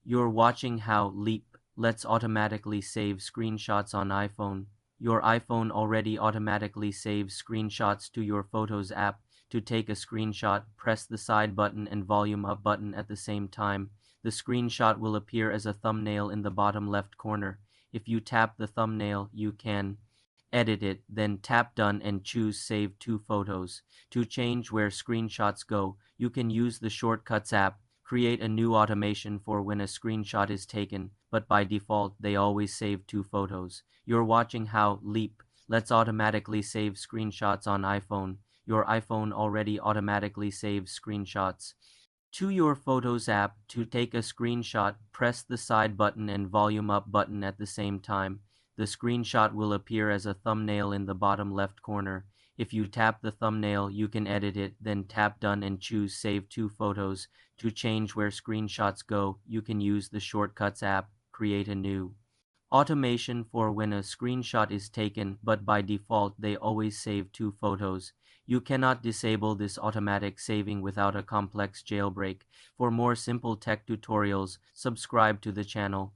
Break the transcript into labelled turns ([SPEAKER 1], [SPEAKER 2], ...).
[SPEAKER 1] You're watching how Leap lets automatically save screenshots on iPhone. Your iPhone already automatically saves screenshots to your Photos app. To take a screenshot, press the side button and volume up button at the same time. The screenshot will appear as a thumbnail in the bottom left corner. If you tap the thumbnail, you can edit it, then tap Done and choose Save to Photos. To change where screenshots go, you can use the Shortcuts app. Create a new automation for when a screenshot is taken, but by default they always save to Photos. You're watching how Leap lets automatically save screenshots on iPhone. Your iPhone already automatically saves screenshots to your Photos app. To take a screenshot, press the side button and volume up button at the same time. The screenshot will appear as a thumbnail in the bottom left corner. If you tap the thumbnail, you can edit it, then tap Done and choose Save to Photos. To change where screenshots go, you can use the Shortcuts app. Create a new automation for when a screenshot is taken, but by default they always save to Photos. You cannot disable this automatic saving without a complex jailbreak. For more simple tech tutorials, subscribe to the channel.